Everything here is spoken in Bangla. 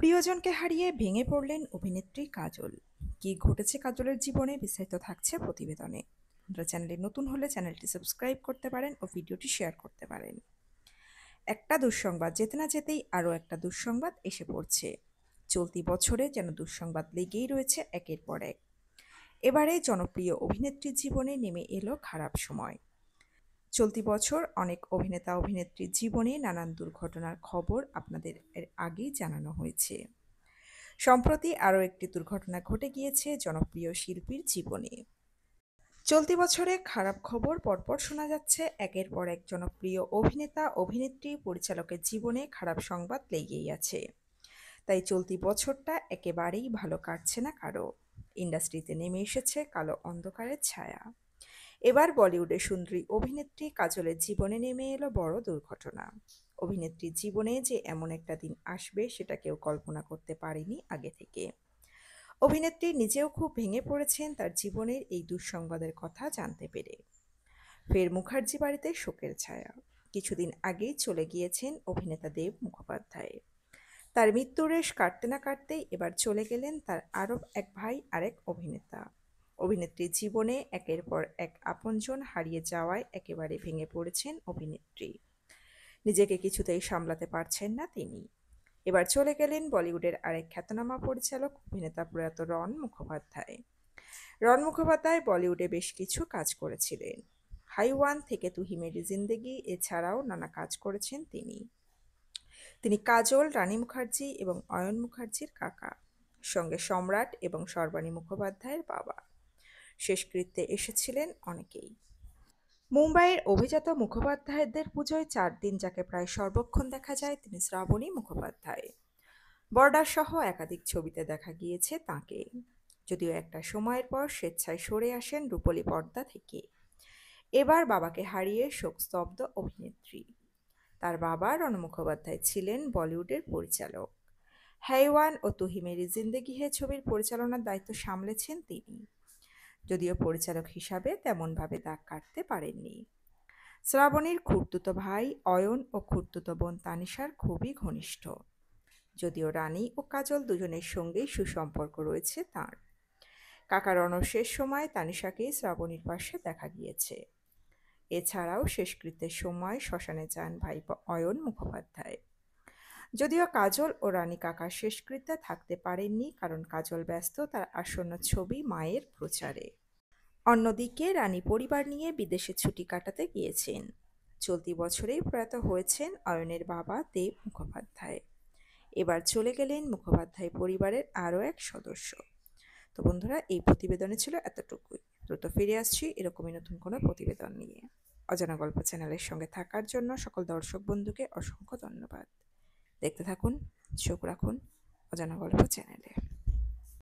প্রিয়জনকে হারিয়ে ভেঙে পড়লেন অভিনেত্রী কাজল। কি ঘটেছে কাজলের জীবনে বিস্তারিত থাকছে প্রতিবেদনে। আপনারা চ্যানেলে নতুন হলে চ্যানেলটি সাবস্ক্রাইব করতে পারেন ও ভিডিওটি শেয়ার করতে পারেন। একটা দুঃসংবাদ যেতে না যেতেই আরও একটা দুঃসংবাদ এসে পড়ছে। চলতি বছরে যেন দুঃসংবাদ লেগেই রয়েছে একের পর এক। এবারে জনপ্রিয় অভিনেত্রীর জীবনে নেমে এলো খারাপ সময়। চলতি বছর অনেক অভিনেতা অভিনেত্রীর জীবনে নানান দুর্ঘটনার খবর আপনাদের এর আগেই জানানো হয়েছে। সম্প্রতি আরও একটি দুর্ঘটনা ঘটে গিয়েছে জনপ্রিয় শিল্পীর জীবনে। চলতি বছরে খারাপ খবর পরপর শোনা যাচ্ছে, একের পর এক জনপ্রিয় অভিনেতা অভিনেত্রী পরিচালকের জীবনে খারাপ সংবাদ লেগেই আছে। তাই চলতি বছরটা একেবারেই ভালো কাটছে না কারো। ইন্ডাস্ট্রিতে নেমে এসেছে কালো অন্ধকারের ছায়া। এবার বলিউডের সুন্দরী অভিনেত্রী কাজলের জীবনে নেমে এলো বড় দুর্ঘটনা। অভিনেত্রীর জীবনে যে এমন একটা দিন আসবে সেটা কেউ কল্পনা করতে পারেনি আগে থেকে। অভিনেত্রী নিজেও খুব ভেঙে পড়েছেন তার জীবনের এই দুঃসংবাদের কথা জানতে পেরে। ফের মুখার্জি বাড়িতে শোকের ছায়া। কিছুদিন আগেই চলে গিয়েছেন অভিনেতা দেব মুখোপাধ্যায়। তার মৃত্যুর রেশ কাটতে না কাটতেই এবার চলে গেলেন তার আরও এক ভাই, আরেক অভিনেতা। অভিনেত্রীর জীবনে একের পর এক আপনজন হারিয়ে যাওয়ায় একেবারে ভেঙে পড়েছেন অভিনেত্রী। নিজেকে কিছুতেই সামলাতে পারছেন না তিনি। এবার চলে গেলেন বলিউডের আরেক খ্যাতনামা পরিচালক অভিনেতা প্রয়াত রণ মুখোপাধ্যায়। রণ মুখোপাধ্যায় বলিউডে বেশ কিছু কাজ করেছিলেন। হাইওয়ান থেকে তু হি মেরি জিন্দেগি এছাড়াও নানা কাজ করেছেন তিনি। তিনি কাজল, রানী মুখার্জি এবং অয়ন মুখার্জির কাকা, সঙ্গে সম্রাট এবং সর্বাণী মুখোপাধ্যায়ের বাবা। শেষকৃত্যে এসেছিলেন অনেকেই। মুম্বাইয়ের অভিজাত মুখোপাধ্যায়দের পুজোয় 4 দিন যাকে প্রায় সর্বক্ষণ দেখা যায় তিনি শ্রাবণী মুখোপাধ্যায়। বর্ডার সহ একাধিক ছবিতে দেখা গিয়েছে তাঁকে, যদিও একটা সময়ের পর স্বেচ্ছায় সরে আসেন রূপলী পর্দা থেকে। এবার বাবাকে হারিয়ে শোকস্তব্ধ অভিনেত্রী। তার বাবা রণ মুখোপাধ্যায় ছিলেন বলিউডের পরিচালক। হাইওয়ান ও তু হি মেরি জিন্দেগি হে ছবির পরিচালনার দায়িত্ব সামলেছেন তিনি, যদিও পরিচালক হিসাবে তেমনভাবে দাগ কাটতে পারেননি। শ্রাবণীর খুড়তুতো ভাই অয়ন ও খুড়তুতো বোন তানিশার খুবই ঘনিষ্ঠ, যদিও রানী ও কাজল দুজনের সঙ্গেই সুসম্পর্ক রয়েছে তাঁর। কাকা রণর শেষ সময় তানিশাকেই শ্রাবণীর পাশে দেখা গিয়েছে। এছাড়াও শেষকৃত্যের সময় শ্মশানে যান ভাইপো অয়ন মুখোপাধ্যায়। যদিও কাজল ও রানী কাকার শেষকৃত্যে থাকতে পারেননি, কারণ কাজল ব্যস্ত তার আসন্ন ছবি মায়ের প্রচারে। অন্যদিকে রানী পরিবার নিয়ে বিদেশে ছুটি কাটাতে গিয়েছেন। চলতি বছরেই প্রয়াত হয়েছেন অয়নের বাবা দেব মুখোপাধ্যায়। এবার চলে গেলেন মুখোপাধ্যায় পরিবারের আরও এক সদস্য। তো বন্ধুরা, এই প্রতিবেদনে ছিল এতটুকুই। দ্রুত ফিরে আসছি এরকমই নতুন কোনো প্রতিবেদন নিয়ে। অজানা গল্প চ্যানেলের সঙ্গে থাকার জন্য সকল দর্শক বন্ধুকে অসংখ্য ধন্যবাদ। দেখতে থাকুন, চোখ রাখুন অজানা গল্প চ্যানেলে।